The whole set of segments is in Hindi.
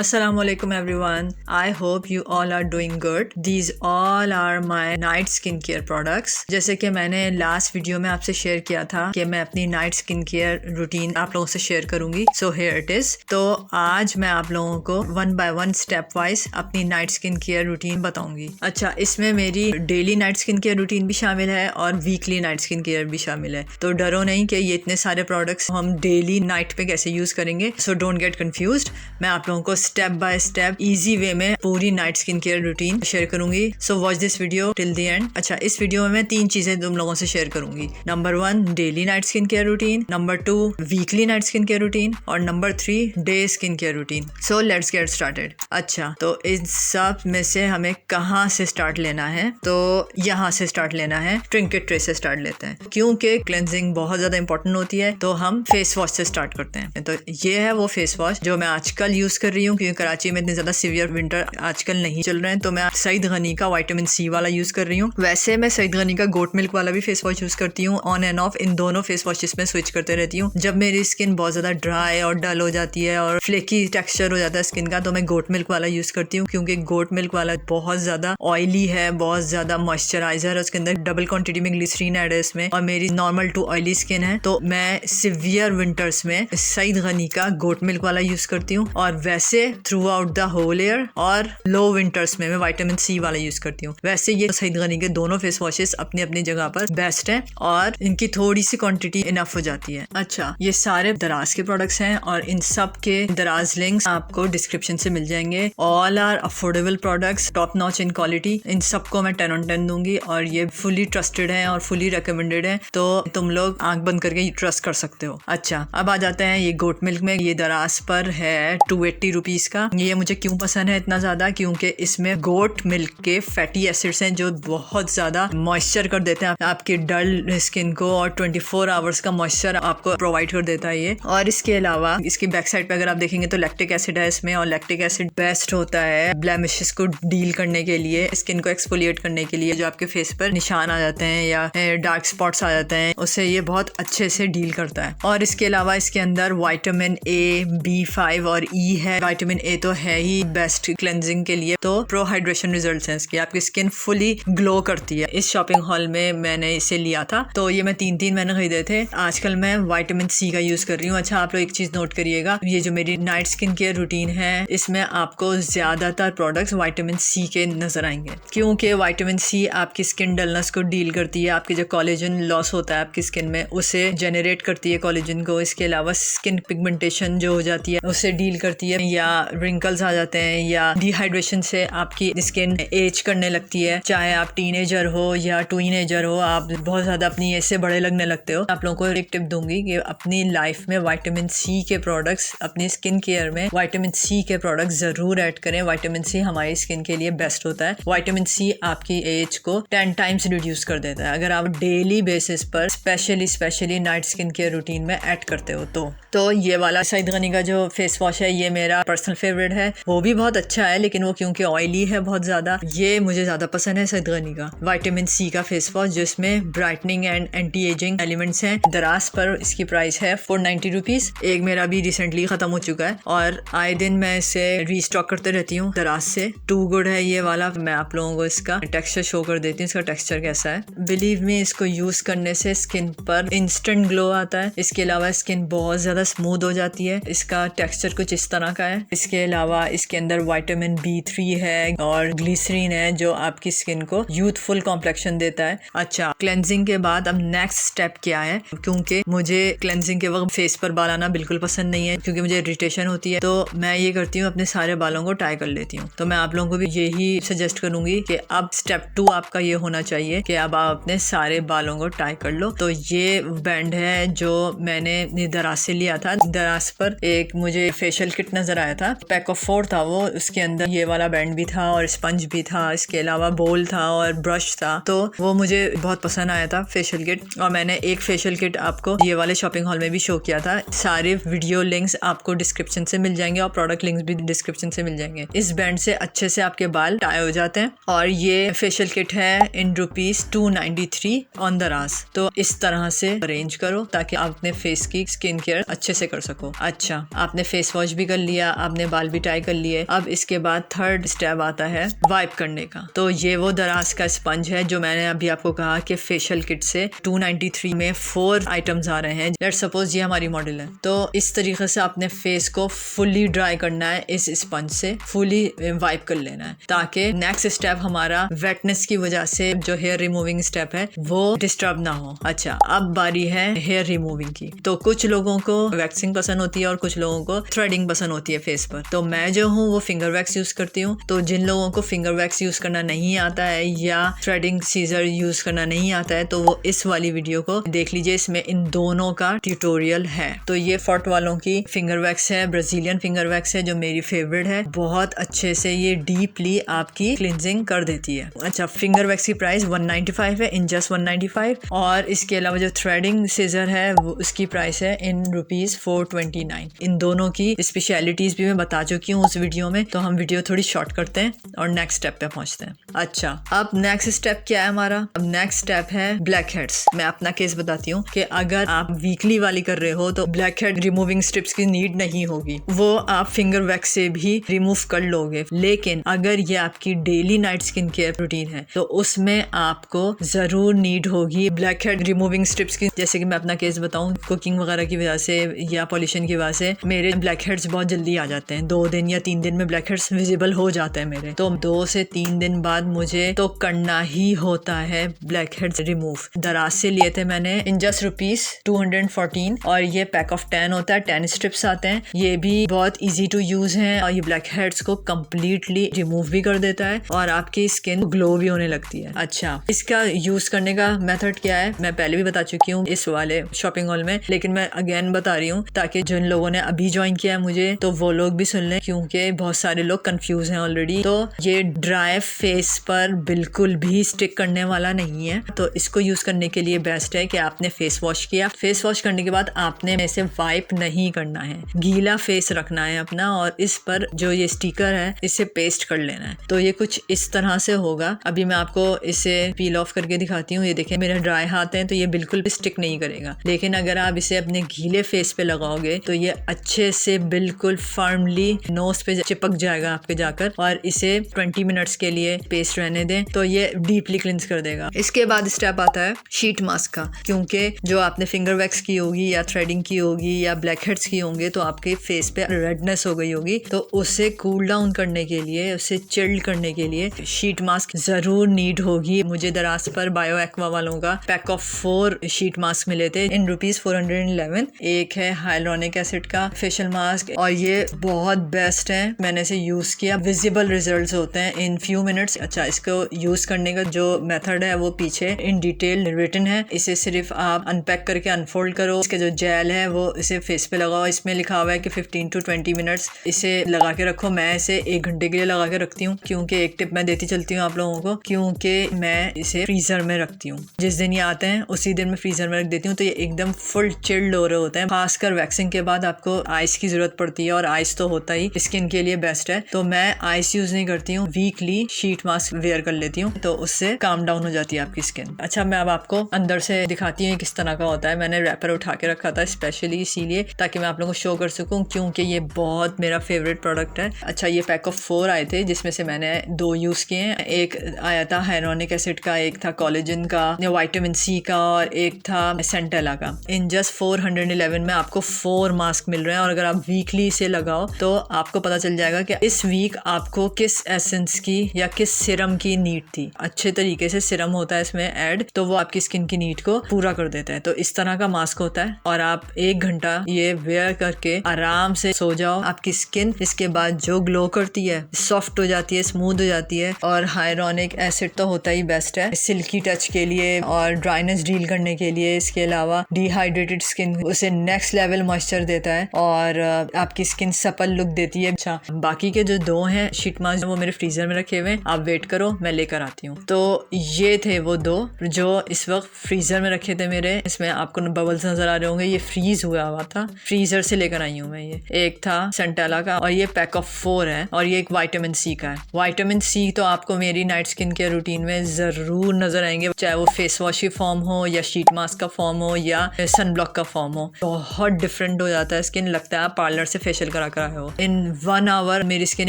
Assalamualaikum everyone. I hope you all are doing good. These all are my night skin care products. जैसे कि मैंने लास्ट वीडियो में आपसे शेयर किया था कि मैं अपनी नाइट स्किन केयर रूटीन आप लोगों से शेयर करूंगी. So here it is. तो आज मैं आप लोगों को 1 by 1 स्टेप वाइज अपनी नाइट स्किन केयर रूटीन बताऊंगी. अच्छा, इसमें मेरी daily night skin care routine भी शामिल है और वीकली नाइट स्किन केयर भी शामिल है. तो डरो नहीं कि ये इतने सारे प्रोडक्ट्स हम डेली नाइट पे कैसे यूज करेंगे. So don't get confused. मैं आप लोगों को step by step easy way में पूरी night skin care routine share करूंगी. So watch this video till the end. अच्छा, इस वीडियो में मैं 3 चीजें तुम लोगों से शेयर करूंगी. Number 1 daily night skin care routine, number 2 weekly night skin care routine और number 3 day skin care routine. So let's get started. अच्छा, तो इन सब में से हमें कहाँ से स्टार्ट लेना है? तो यहाँ से स्टार्ट लेना है. ट्रिंकेट ट्रे से स्टार्ट लेते हैं क्योंकि क्लेंजिंग बहुत ज्यादा इंपॉर्टेंट होती है. तो हम फेस वॉश से स्टार्ट करते हैं. तो ये है वो फेस वॉश जो मैं आजकल यूज कर रही हूँ क्योंकि कराची में इतने ज्यादा सीवियर विंटर आजकल नहीं चल रहे हैं. तो मैं सईद गनी का विटामिन सी वाला यूज कर रही हूँ. वैसे मैं सईद गनी का गोट मिल्क वाला भी फेस वॉश यूज करती हूँ. ऑन एंड ऑफ इन दोनों फेस वॉशेस में स्विच करते रहती हूँ. जब मेरी स्किन बहुत ज्यादा ड्राई और डल हो जाती है और फ्लेकी टेक्सचर हो जाता है स्किन का, तो मैं गोट मिल्क वाला यूज करती हूँ क्योंकि गोट मिल्क वाला बहुत ज्यादा ऑयली है, बहुत ज्यादा मॉइस्चराइजर है. उसके अंदर डबल क्वांटिटी में ग्लिसरीन ऐड है इसमें और मेरी नॉर्मल टू ऑयली स्किन है. तो मैं सीवियर विंटर्स में सईद गनी का गोट मिल्क वाला यूज करती हूँ और वैसे throughout the whole year और लो विंटर्स में मैं विटामिन सी वाला यूज करती हूँ. वैसे ये सईद गनी के दोनों फेस वॉशेस अपनी अपनी जगह पर बेस्ट हैं और इनकी थोड़ी सी क्वांटिटी इनफ हो जाती है. अच्छा, ये सारे दराज के प्रोडक्ट्स हैं और इन सब के दराज लिंक्स आपको डिस्क्रिप्शन से मिल जाएंगे. All are affordable products, top notch in quality. इन सबको मैं 10 on 10 दूंगी और ये फुली ट्रस्टेड है और फुली रिकमेंडेड है. तो तुम लोग आंख बंद करके ट्रस्ट कर सकते हो. अच्छा, अब आ जाते हैं ये गोट मिल्क में. ये दराज पर है 280 रुपीज का. ये मुझे क्यों पसंद है इतना ज्यादा? क्योंकि इसमें गोट मिल्क के फैटी एसिड्स हैं जो बहुत ज्यादा मॉइस्चर कर देते हैं आपकी डल स्किन को और 24 आवर्स का मॉइस्चर आपको प्रोवाइड कर देता है ये. और इसके अलावा इसकी बैक साइड पे अगर आप देखेंगे तो लैक्टिक एसिड है इसमें और लैक्टिक एसिड बेस्ट होता है ब्लेमिशेस को डील करने के लिए, स्किन को एक्सफोलिएट करने के लिए. जो आपके फेस पर निशान आ जाते हैं या डार्क स्पॉट्स आ जाते हैं उससे ये बहुत अच्छे से डील करता है. और इसके अलावा इसके अंदर विटामिन ए, B5 और E है. विटामिन ए तो है ही बेस्ट क्लेंजिंग के लिए. तो प्रो हाइड्रेशन रिजल्ट्स हैं इसके. आपकी स्किन फुली ग्लो करती है. इस शॉपिंग हॉल में मैंने इसे लिया था तो ये मैं 3 मैंने खरीदे थे. आजकल मैं विटामिन सी का यूज कर रही हूँ. अच्छा, आप लोग एक चीज नोट करिएगा, ये जो मेरी नाइट स्किन केयर रूटीन है इसमें आपको ज्यादातर प्रोडक्ट्स विटामिन सी के नजर आएंगे क्योंकि विटामिन सी आपकी स्किन डलनेस को डील करती है. आपकी जो कोलेजन लॉस होता है आपकी स्किन में उसे जेनरेट करती है कोलेजन को. इसके अलावा स्किन पिगमेंटेशन जो हो जाती है उससे डील करती है. या रिंकल्स आ जाते हैं या डिहाइड्रेशन से आपकी स्किन एज करने लगती है. चाहे आप टीनेजर हो या ट्वीनेजर हो, आप बहुत ज्यादा अपनी एज से बड़े लगने लगते हो. आप लोगों को एक टिप दूंगी कि अपनी लाइफ में विटामिन सी के प्रोडक्ट्स, अपनी स्किन केयर में विटामिन सी के प्रोडक्ट्स जरूर ऐड करें. विटामिन सी हमारी स्किन के लिए बेस्ट होता है. विटामिन सी आपकी एज को 10 टाइम्स रिड्यूस कर देता है अगर आप डेली बेसिस पर specially night skin care routine में ऐड करते हो. तो ये वाला सईद गनी का जो फेस वॉश है ये मेरा पर्सनल फेवरेट है. वो भी बहुत अच्छा है लेकिन वो क्योंकि ऑयली है बहुत ज्यादा, ये मुझे ज्यादा पसंद है सईद गनी का विटामिन सी का फेस वॉश जिसमें brightening and anti ageing elements हैं. दराज पर इसकी प्राइस है 490 रुपीज. एक मेरा भी रिसेंटली खत्म हो चुका है और आए दिन मैं इसे रीस्टॉक करते रहती हूँ दराज से. टू गुड है ये वाला. मैं आप लोगों को इसका टेक्सचर शो कर देती हूँ. इसका टेक्सचर कैसा है. बिलीव मी, इसको यूज करने से स्किन पर इंस्टेंट ग्लो आता है. इसके अलावा स्किन बहुत ज्यादा स्मूथ हो जाती है. इसका टेक्सचर कुछ इस तरह का है. इसके अलावा इसके अंदर विटामिन B3 है और ग्लिसरीन है जो आपकी स्किन को यूथफुल कॉम्प्लेक्शन देता है. अच्छा, क्लेंजिंग के बाद अब नेक्स्ट स्टेप क्या है? क्योंकि मुझे क्लेंजिंग के वक्त फेस पर बाल आना बिल्कुल पसंद नहीं है क्योंकि मुझे इरिटेशन होती है. तो मैं ये करती हूँ अपने सारे बालों को टाई कर लेती हूँ. तो मैं आप लोगों को भी यही सजेस्ट करूंगी कि अब स्टेप 2 आपका ये होना चाहिए कि अब आप अपने सारे बालों को टाई कर लो. तो ये बैंड है जो मैंने दराज से लिया था. दराज पर एक मुझे फेशियल किट नजर आया था। पैक ऑफ 4 था वो, उसके अंदर ये वाला बैंड भी था और स्पंज भी था, इसके अलावा बोल था और ब्रश था। तो वो मुझे बहुत पसंद आया था फेशियल किट, और मैंने एक फेशियल किट आपको ये वाले शॉपिंग हॉल में भी शो किया था। सारे वीडियो लिंक्स आपको डिस्क्रिप्शन से मिल जाएंगे और प्रोडक्ट लिंक्स भी डिस्क्रिप्शन से मिल जाएंगे। इस बैंड से अच्छे से आपके बाल टाई हो जाते हैं। और ये फेशियल किट है इन ₹293 ऑन दराज। तो इस तरह से अरेंज करो ताकि आप अपने फेस की स्किन केयर अच्छे से कर सको। अच्छा, आपने फेस वॉश भी कर लिया, आपने बाल भी टाई कर लिए। अब इसके बाद थर्ड स्टेप आता है वाइप करने का। तो ये वो दराज का स्पंज है जो मैंने अभी आपको कहा कि फेशियल किट से 293 में 4 आइटम्स आ रहे हैं। लेट्स सपोज ये हमारी मॉडल है। तो इस तरीके से आपने फेस को फुली ड्राई करना है, इस स्पंज से फुली वाइप कर लेना है ताकि नेक्स्ट स्टेप हमारा वेटनेस की वजह से जो हेयर रिमूविंग स्टेप है वो डिस्टर्ब ना हो। अच्छा, अब बारी है हेयर रिमूविंग की। तो कुछ लोगों को वैक्सिंग पसंद होती है और कुछ लोगों को थ्रेडिंग पसंद होती है फेस पर। तो मैं जो हूँ वो फिंगर वैक्स यूज करती हूँ। तो जिन लोगों को फिंगर वैक्स यूज करना नहीं आता है या थ्रेडिंग सीजर यूज करना नहीं आता है तो वो इस वाली वीडियो को देख लीजिए, इसमें इन दोनों का ट्यूटोरियल है। तो ये फॉर्ट वालों की फिंगर वैक्स है, ब्राजीलियन फिंगर वैक्स है जो मेरी फेवरेट है। बहुत अच्छे से ये डीपली आपकी क्लिनजिंग कर देती है। अच्छा, फिंगर वैक्स की प्राइस 195 है, इन जस्ट 195। और इसके अलावा जो थ्रेडिंग सीजर है वो उसकी प्राइस है इन ₹429। इन दोनों की स्पेशलिटीज भी मैं बता चुकी हूँ उस वीडियो में। तो हम वीडियो थोड़ी शॉर्ट करते हैं और नेक्स्ट स्टेप पे पहुंचते हैं। अच्छा, अब नेक्स्ट स्टेप क्या है हमारा? अब नेक्स्ट स्टेप है ब्लैक हेड्स। मैं अपना केस बताती हूँ कि अगर आप वीकली वाली कर रहे हो तो ब्लैक हेड रिमूविंग स्ट्रिप्स की नीड नहीं होगी, वो आप फिंगर वैक्स से भी रिमूव कर लोगे। लेकिन अगर ये आपकी daily night skin care routine है तो उसमें आपको जरूर नीड होगी ब्लैक हेड रिमूविंग स्ट्रिप्स की। जैसे कि मैं अपना केस बताऊं, कुकिंग वगैरह की वजह से या पॉल्यूशन की वजह से मेरे ब्लैक हेड्स बहुत जल्दी आ जाते हैं। 2 दिन या 3 दिन में ब्लैक हेड्स विजिबल हो जाते हैं मेरे। तो 2 से 3 दिन बाद मुझे तो करना ही होता है ब्लैक हेड्स रिमूव। दराज से लिए थे मैंने इन जस्ट ₹214 और ये पैक ऑफ 10 होता है, 10 स्ट्रिप्स आते हैं। ये भी बहुत इजी टू यूज है और ये ब्लैक हेड्स को कम्प्लीटली रिमूव भी कर देता है और आपकी स्किन ग्लो भी होने लगती है। अच्छा, इसका यूज करने का मेथड क्या है मैं पहले भी बता चुकी हूँ इस वाले शॉपिंग हॉल में, लेकिन मैं अगेन बता रही हूँ ताकि जिन लोगों ने अभी ज्वाइन किया है मुझे तो वो लोग भी सुन लें, क्योंकि बहुत सारे लोग कंफ्यूज हैं ऑलरेडी। तो ये ड्राई फेस पर बिल्कुल भी स्टिक करने वाला नहीं है। तो इसको यूज करने के लिए बेस्ट है कि आपने फेस वॉश किया, फेस वॉश करने के बाद आपने इसे वाइप नहीं करना है, गीला फेस रखना है अपना और इस पर जो ये स्टिकर है इसे पेस्ट कर लेना है। तो ये कुछ इस तरह से होगा। अभी मैं आपको इसे पील ऑफ करके दिखाती हूँ। ये देखें मेरे ड्राई हाथ हैं तो ये बिल्कुल भी स्टिक नहीं करेगा, लेकिन अगर आप इसे अपने गीले फेस पे लगाओगे तो ये अच्छे से बिल्कुल फर्मली नोज पे चिपक जाएगा आपके जाकर। और इसे 20 मिनट्स के लिए पेस्ट रहने दें तो ये डीपली क्लिंस कर देगा। इसके बाद स्टेप आता है शीट मास्क का, क्योंकि जो आपने फिंगर वैक्स की होगी या थ्रेडिंग की होगी या ब्लैक हेड्स की होंगे तो आपके फेस पे रेडनेस हो गई होगी। तो उसे कूल डाउन करने के लिए, उसे चिल्ड करने के लिए शीट मास्क जरूर नीड होगी। मुझे दराज पर बायो एक्वा वालों का पैक ऑफ 4 शीट मास्क मिले थे इन ₹411। एक है हाइलोनिक एसिड का फेशियल मास्क और ये बहुत बेस्ट है, मैंने इसे यूज किया, विजिबल रिजल्ट्स होते हैं इन फ्यू मिनट्स। अच्छा, इसको यूज करने का जो मेथड है वो पीछे इन डिटेल रिटन है। इसे सिर्फ आप अनपैक करके अनफोल्ड करो, इसके जो जेल है वो इसे फेस पे लगाओ। इसमें लिखा हुआ है कि 15 to 20 मिनट्स इसे लगा के रखो। मैं इसे 1 घंटे के लिए लगा के रखती हूँ, क्योंकि एक टिप मैं देती चलती हूँ आप लोगों को, क्योंकि मैं इसे फ्रीजर में रखती हूँ। जिस दिन ये आते हैं उसी दिन मैं फ्रीजर में रख देती हूँ तो ये एकदम फुल चिल्ड हो रहे होते हैं। खासकर वैक्सिंग के बाद आपको आइस की जरूरत पड़ती है और आइस तो होता ही स्किन के लिए बेस्ट है। तो मैं आइस यूज नहीं करती हूँ, वीकली शीट मास्क वेयर कर लेती हूँ तो उससे काम डाउन हो जाती है आपकी स्किन। अच्छा, मैं अब आपको अंदर से दिखाती हूँ किस तरह का होता है। मैंने रैपर उठा के रखा था स्पेशली इसीलिए ताकि मैं आप लोगों को शो कर सकूँ, क्योंकि ये बहुत मेरा फेवरेट प्रोडक्ट है। अच्छा, ये पैक ऑफ 4 आए थे जिसमें से मैंने 2 यूज किए हैं। एक आया था हाइलोनिक एसिड का, एक था कोलेजन का, विटामिन सी का और एक था सेंटेला का। इन जस्ट 411 में आपको 4 मास्क मिल रहे हैं और अगर आप वीकली इसे लगाओ तो आपको पता चल जाएगा कि इस वीक आपको किस एसेंस की या किस सिरम की नीड थी। अच्छे तरीके से सिरम होता है इसमें ऐड, तो वो आपकी स्किन की नीड को पूरा कर देता है। तो इस तरह का मास्क होता है और आप 1 घंटा ये वेयर करके आराम से सो जाओ। आपकी स्किन इसके बाद जो ग्लो करती है, सॉफ्ट हो जाती है, स्मूथ हो जाती है। और हाइलोनिक एसिड तो होता ही बेस्ट है सिल्की टच के लिए और ड्राइनेस डील करने के लिए। इसके अलावा डिहाइड्रेटेड स्किन उसे नेक्स्ट लेवल मॉइस्चर देता है और आपकी स्किन सपल लुक देती है। अच्छा, बाकी के जो 2 हैं शीट मास्क वो मेरे फ्रीजर में रखे हुए हैं, आप वेट करो मैं लेकर आती हूँ। तो ये थे वो 2 जो इस वक्त फ्रीजर में रखे थे मेरे। इसमें आपको बबल्स नजर आ रहे होंगे, ये फ्रीज हुआ हुआ था, फ्रीजर से लेकर आई हूँ मैं। ये एक था सेंटेला का और ये पैक ऑफ 4 है, और ये एक विटामिन सी का है। विटामिन सी तो आपको मेरी नाइट स्किन केयर रूटीन में जरूर नजर आएंगे, चाहे वो फेस वॉश की फॉर्म हो या शीट मास्क का फॉर्म हो या सन ब्लॉक का फॉर्म हो। बहुत डिफरेंट हो जाता है स्किन, लगता है आप पार्लर से फेशियल करा कर आए हो। इन 1 आवर मेरी स्किन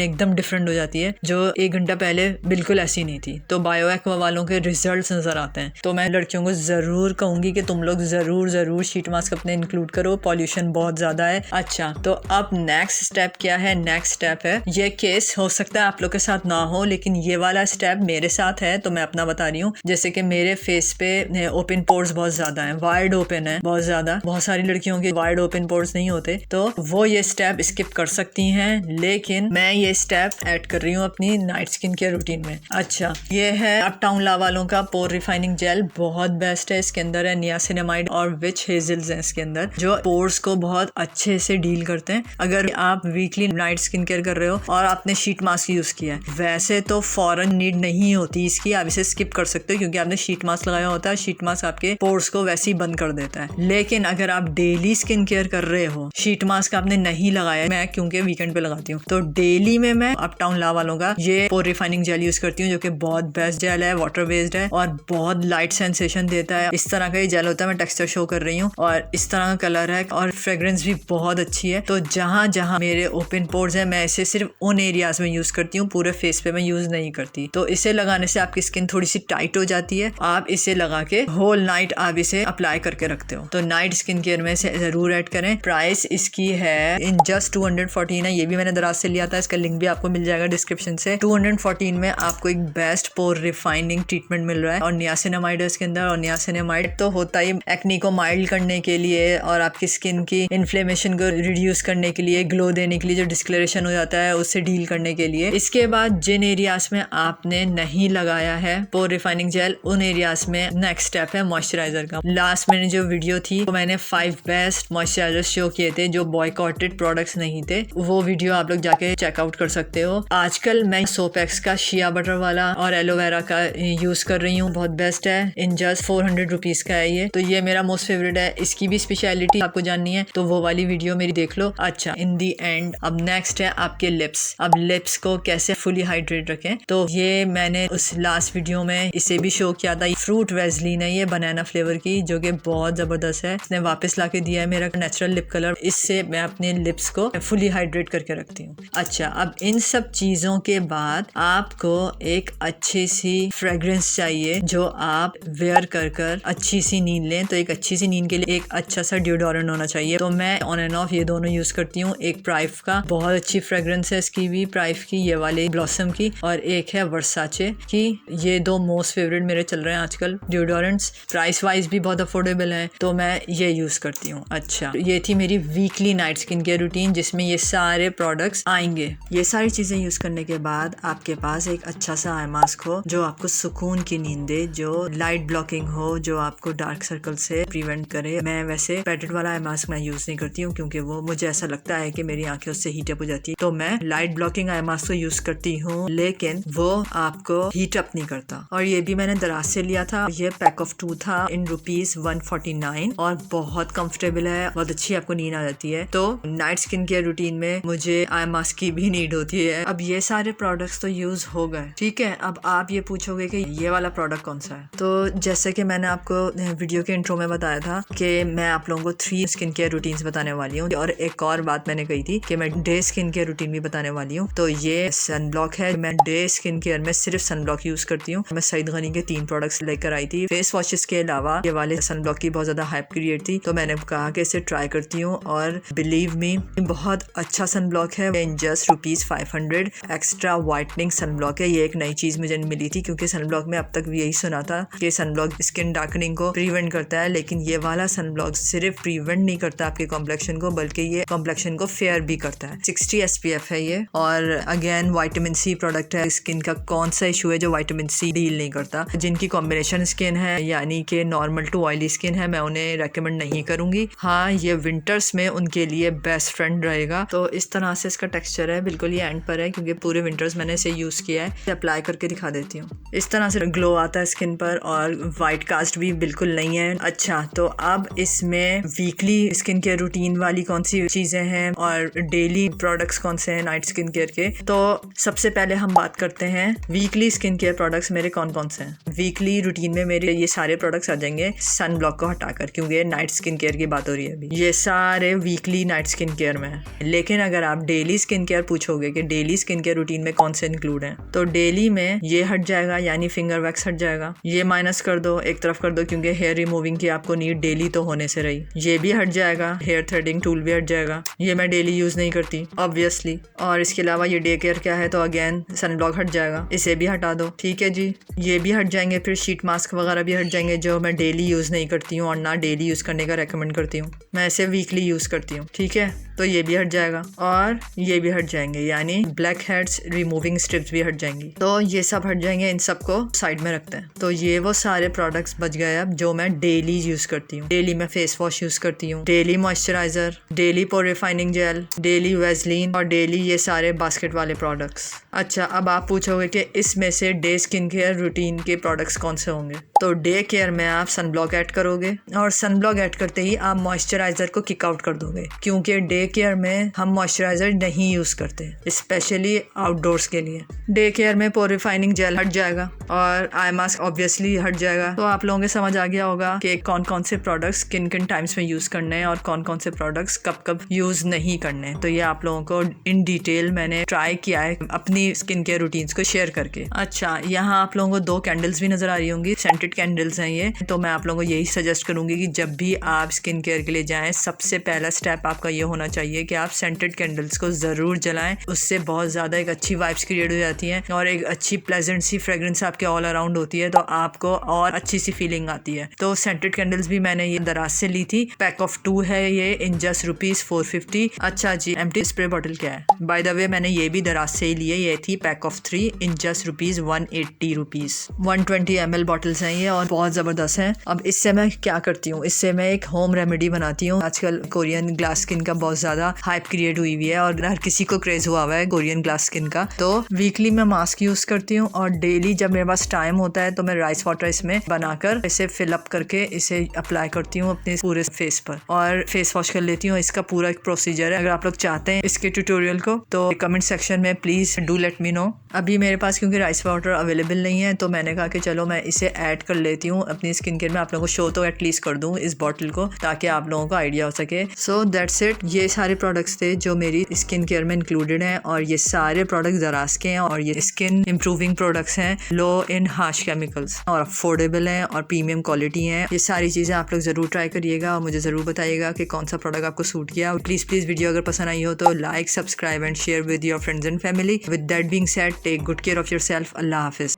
एकदम डिफरेंट हो जाती है, जो 1 घंटा पहले बिल्कुल ऐसी नहीं थी। तो बायो एक्वा वालों के रिजल्ट्स नजर आते हैं। तो मैं लड़कियों को जरूर कहूंगी कि तुम लोग जरूर शीट मास्क अपने इंक्लूड करो, पॉल्यूशन बहुत ज्यादा है। अच्छा, तो अब नेक्स्ट स्टेप क्या है? नेक्स्ट स्टेप है, ये केस हो सकता है आप लोग के साथ ना हो, लेकिन ये वाला स्टेप मेरे साथ है तो मैं अपना बता रही हूँ। जैसे कि मेरे फेस पे ओपन पोर्स बहुत ज्यादा है, वाइड ओपन है बहुत ज्यादा। बहुत सारी लड़कियों के वाइड ओपन पोर्स नहीं होते, तो वो ये स्टेप स्किप कर सकती हैं, लेकिन मैं ये स्टेप ऐड कर रही हूँ अपनी नाइट स्किन केयर रूटीन में। अच्छा, ये है अपटाउन ला वालों का पोर रिफाइनिंग जेल, बहुत बेस्ट है। इसके अंदर है नियासिनामाइड और विच हेजल्स हैं इसके अंदर, जो पोर्स को बहुत अच्छे से डील करते हैं। अगर आप वीकली नाइट स्किन केयर कर रहे हो और आपने शीट मास्क यूज किया है, वैसे तो फौरन नीड नहीं होती इसकी, आप इसे स्किप कर सकते हो क्योंकि आपने शीट मास्क लगाया होता है। शीट मास्क आपके पोर्स को वैसे ही बंद कर देता है। लेकिन अगर आप डेली स्किन केयर कर रहे हो, शीट मास्क आपने नहीं लगाया, मैं क्योंकि वीकेंड पे लगाती हूँ, तो डेली में मैं अपटाउन ला वालों का ये पोर रिफाइनिंग जेल यूज करती हूँ, जो कि बहुत बेस्ट जेल है, वाटर बेस्ड है और बहुत लाइट सेंसेशन देता है। इस तरह का ये जेल होता है, मैं टेक्सचर शो कर रही हूँ, और इस तरह का कलर है और फ्रेग्रेंस भी बहुत अच्छी है। तो जहां जहां मेरे ओपन पोर्स है, मैं इसे सिर्फ उन एरियाज में यूज करती हूँ, पूरे फेस पे मैं यूज नहीं करती। तो इसे लगाने से आपकी स्किन थोड़ी सी टाइट हो जाती है। आप इसे लगा के होल नाइट आप इसे अप्लाई करके रखते हो, तो नाइट स्किन केयर में इसे जरूर ऐड करें। प्राइस इसकी है इन जस्ट 214 है, ये भी मैंने दराज से लिया था, इसका लिंक भी आपको मिल जाएगा डिस्क्रिप्शन से। 214 में आपको एक बेस्ट पोर रिफाइनिंग ट्रीटमेंट मिल रहा है, और नियासिनामाइड है इसके अंदर। और नियासिनामाइड तो होता ही एक्ने को माइल्ड करने के लिए और आपकी स्किन की इन्फ्लेमेशन को रिड्यूस करने के लिए, ग्लो देने के लिए, जो डिस्कलरेशन हो जाता है उससे डील करने के लिए। इसके बाद जिन एरियाज में आपने नहीं लगाया है पोर रिफाइनिंग जेल, उन एरियाज में नेक्स्ट स्टेप है मॉइस्चराइजर का। लास्ट मैंने जो वीडियो थी तो मैंने 5 बेस्ट मॉइस्चराइजर शो किए थे जो बॉयकॉटेड प्रोडक्ट्स नहीं थे, वो वीडियो आप लोग जाके चेकआउट कर सकते हो। आजकल मैं सोपेक्स का शिया बटर वाला और एलोवेरा का यूज कर रही हूँ, बहुत बेस्ट है। इन जस्ट 400 रुपीज का है ये, तो ये मेरा मोस्ट फेवरेट है। इसकी भी स्पेशलिटी आपको जाननी है तो वो वाली वीडियो मेरी देख लो। अच्छा, इन दी एंड अब नेक्स्ट है आपके लिप्स। अब लिप्स को कैसे फुली हाइड्रेट रखें, तो ये मैंने उस लास्ट वीडियो में इसे भी शो किया था। फ्रूट वेजलीन है ये, बनाना फ्लेवर की, जो कि बहुत जबरदस्त है। इसने वापस लाके दिया है मेरा नेचुरल लिप कलर। इससे मैं अपने लिप्स को फुली हाइड्रेट करके रखती हूँ। अच्छा, अब इन सब चीजों के बाद आपको एक अच्छी सी फ्रेग्रेंस चाहिए जो आप वेयर कर कर अच्छी सी नींद लें। तो एक अच्छी सी नींद के लिए एक अच्छा सा डिओडोरेंट होना चाहिए, तो मैं ऑन एंड ऑफ ये दोनों यूज करती हूँ। एक प्राइफ का बहुत अच्छी फ्रेग्रेंस है इसकी भी, प्राइफ की ये वाले ब्लॉसम की, और एक है वर्साचे की। ये 2 मोस्ट फेवरेट मेरे चल रहे हैं आजकल डिओडोरेंट्स, प्राइस वाइज भी बहुत अफोर्डेबल है, तो मैं ये यूज करती हूँ। अच्छा, ये थी मेरी weekly night skin care routine जिसमें ये सारे प्रोडक्ट्स आएंगे। ये सारी चीजें यूज करने के बाद आपके पास एक अच्छा सा आई मास्क हो जो आपको सुकून की नींद दे, जो लाइट ब्लॉकिंग हो, जो आपको डार्क सर्कल से प्रिवेंट करे। मैं वैसे पैटेड वाला आई मास्क मैं यूज नहीं करती हूँ क्योंकि वो मुझे ऐसा लगता है कि मेरी आंखें उससे हीट अप हो जाती है, तो मैं लाइट ब्लॉकिंग आई मास्क तो यूज करती हूँ, लेकिन वो आपको हीट अप नहीं करता। और ये भी मैंने दराज से लिया था, ये पैक ऑफ 2 था इन ₹149 और बहुत कंफर्टेबल है, बहुत अच्छी आपको नींद आ जाती है। तो नाइट स्किन केयर रूटीन में मुझे आई मास्क की भी नीड होती है। अब ये सारे प्रोडक्ट्स तो यूज हो गए, ठीक है। अब आप ये पूछोगे कि ये वाला प्रोडक्ट कौन सा है, तो जैसे कि मैंने आपको वीडियो के इंट्रो में बताया था कि मैं आप लोगों को 3 स्किन केयर रूटीन्स बताने वाली हूँ, और एक और बात मैंने कही थी कि मैं डे स्किन केयर रूटीन भी बताने वाली हूँ। तो ये सन ब्लॉक है, मैं डे स्किन केयर में सिर्फ सन ब्लॉक यूज करती हूँ। मैं सईद गनी के 3 प्रोडक्ट्स लेकर आई थी। फेस वॉशेस के अलावा ये वाले सन ब्लॉक की बहुत ज्यादा हाइप क्रिएट थी, तो मैंने कहा कि इसे ट्राई करती हूँ, और बिलीव मी बहुत अच्छा सन ब्लॉक है। In just ₹500 extra whitening sun block है। ये एक नई चीज मुझे मिली थी क्योंकि सन ब्लॉक में अब तक भी यही सुना था कि सन ब्लॉक स्किन डार्कनिंग को प्रिवेंट करता है, लेकिन ये वाला सन ब्लॉक सिर्फ प्रिवेंट नहीं करता आपके कॉम्प्लेक्शन को, बल्कि ये कॉम्प्लेक्शन को फेयर भी करता है। 60 SPF है ये, और अगेन विटामिन सी प्रोडक्ट है। स्किन का कौन सा इशू है जो विटामिन सी डील नहीं करता? जिनकी कॉम्बिनेशन स्किन है, यानी कि नॉर्मल टू ऑयली स्किन है, मैं उन्हें रेकमेंड नहीं करूंगी। हाँ, ये विंटर्स में उनके लिए बेस्ट फ्रेंड रहेगा। जाएगा। तो इस तरह से इसका टेक्सचर है, बिल्कुल ये एंड पर है क्योंकि पूरे विंटर्स मैंने इसे यूज़ किया है। अप्लाई करके दिखा देती हूँ। इस तरह से ग्लो आता है स्किन पर और वाइट कास्ट भी बिल्कुल नहीं है। अच्छा, तो अब इसमें वीकली स्किन केयर रूटीन वाली कौन सी चीज़ें हैं और डेली प्रोडक्ट्स कौन से हैं नाइट स्किन केयर के। तो सबसे पहले हम बात करते हैं वीकली स्किन केयर प्रोडक्ट्स मेरे कौन कौन से हैं। वीकली रूटीन में मेरे ये सारे प्रोडक्ट्स आ जाएंगे सन ब्लॉक को हटाकर, क्योंकि नाइट स्किन केयर की बात हो रही है अभी। ये सारे वीकली नाइट स्किन केयर में है। लेकिन अगर आप डेली स्किन केयर पूछोगे कि डेली स्किन केयर रूटीन में कौन से इंक्लूड हैं, तो डेली में ये हट जाएगा, यानी फिंगर वैक्स हट जाएगा। ये माइनस कर दो, एक तरफ कर दो, क्योंकि हेयर रिमूविंग की आपको नीड डेली तो होने से रही। ये भी हट जाएगा, हेयर थ्रेडिंग टूल भी हट जाएगा, ये मैं डेली यूज नहीं करती ऑब्वियसली। और इसके अलावा ये डे केयर क्या है, तो अगेन सन ब्लॉक हट जाएगा, इसे भी हटा दो। ठीक है जी, ये भी हट जाएंगे। फिर शीट मास्क वगैरह भी हट जाएंगे जो मैं डेली यूज नहीं करती हूँ और ना डेली यूज करने का रेकमेंड करती हूँ, मैं इसे वीकली यूज करती हूँ। ठीक है, तो ये भी हट जाएगा और ये भी हट जाएंगे, यानी ब्लैक हेड्स रिमूविंग स्ट्रिप्स भी हट जाएंगी। तो ये सब हट जाएंगे, इन सबको साइड में रखते हैं। तो ये वो सारे प्रोडक्ट्स बच गए अब जो मैं डेली यूज करती हूँ। डेली मैं फेस वॉश यूज करती हूँ, daily moisturiser, daily pore refining gel, daily Vaseline और डेली ये सारे बास्केट वाले प्रोडक्ट्स। अच्छा, अब आप पूछोगे कि इसमें से डे स्किन केयर रूटीन के प्रोडक्ट्स कौन से होंगे। तो डे केयर में आप सन ब्लॉक ऐड करोगे और सन ब्लॉक ऐड करते ही आप मॉइस्चराइजर को किक आउट कर दोगे, क्योंकि डे केयर में हम मॉइस्चराइजर नहीं यूज करते, स्पेशली आउटडोर्स के लिए। डे केयर में पोर रिफाइनिंग जेल हट जाएगा और आई मास्क ऑब्वियसली हट जाएगा। तो आप लोगों को समझ आ गया होगा कि कौन कौन से प्रोडक्ट्स किन किन टाइम्स में यूज करने हैं और कौन कौन से प्रोडक्ट्स कब कब यूज नहीं करने। तो ये आप लोगों को इन डिटेल मैंने ट्राई किया है अपनी स्किन केयर रूटीन्स को शेयर करके। अच्छा, यहाँ आप लोगों को 2 कैंडल्स भी नजर आ रही होंगी, सेंटेड कैंडल्स हैं ये। तो मैं आप लोगों को यही सजेस्ट करूंगी कि जब भी आप स्किन केयर के लिए जाएं, सबसे पहला स्टेप आपका ये होना चाहिए कि आप सेंटेड कैंडल्स को जरूर जलाएं। उससे बहुत ज्यादा एक अच्छी वाइब्स क्रिएट हो जाती हैं और एक अच्छी प्लेजेंट सी फ्रेग्रेंस आपके ऑल अराउंड होती है, तो आपको और अच्छी सी फीलिंग आती है। तो सेंटेड कैंडल्स भी मैंने ये दराज से ली थी, पैक ऑफ 2 है ये, इन जस्ट ₹450। अच्छा जी, एम्प्टी स्प्रे बॉटल क्या है, बाय द वे मैंने ये भी दराज से ही लिए, ये थी pack of 3 in just ₹180। 120 ml bottles हैं ये और बहुत जबरदस्त हैं। अब इससे मैं क्या करती हूँ, इससे मैं एक होम रेमेडी बनाती हूँ। आजकल कोरियन ग्लास स्किन का बहुत ज्यादा हाइप क्रिएट हुई हुई है और हर किसी को क्रेज हुआ हुआ है कोरियन ग्लास स्किन का। तो वीकली मैं मास्क यूज करती हूँ और डेली जब मेरे पास टाइम होता है तो मैं राइस वाटर इसमें बनाकर इसे फिल अप करके इसे अप्लाई करती हूँ अपने पूरे फेस पर और फेस वॉश कर लेती हूँ। इसका पूरा एक प्रोसीजर है, अगर आप लोग चाहते हैं इसके ट्यूटोरियल को तो कमेंट सेक्शन में please do let me know. अभी मेरे पास क्योंकि राइस वाटर अवेलेबल नहीं है तो मैंने कहा कि चलो मैं इसे ऐड कर लेती हूँ अपनी स्किन केयर में। आप लोगों को शो तो एटलीस्ट कर दूँ इस बॉटल को, ताकि आप लोगों को आइडिया हो सके। सो दैट्स इट, ये सारे प्रोडक्ट्स थे जो मेरी स्किन केयर में इंक्लूडेड हैं और ये सारे प्रोडक्ट्स दराज के हैं और ये स्किन इंप्रूविंग प्रोडक्ट्स हैं, लो इन हार्श केमिकल्स और अफोर्डेबल हैं और प्रीमियम क्वालिटी हैं। ये सारी चीज़ें आप लोग ज़रूर ट्राई करिएगा और मुझे ज़रूर बताइएगा कि कौन सा प्रोडक्ट आपको सूट किया। प्लीज़ वीडियो अगर पसंद आई हो तो like, subscribe and share with your friends and family. With that being said, take good care of yourself. अल्लाह हाफिज़।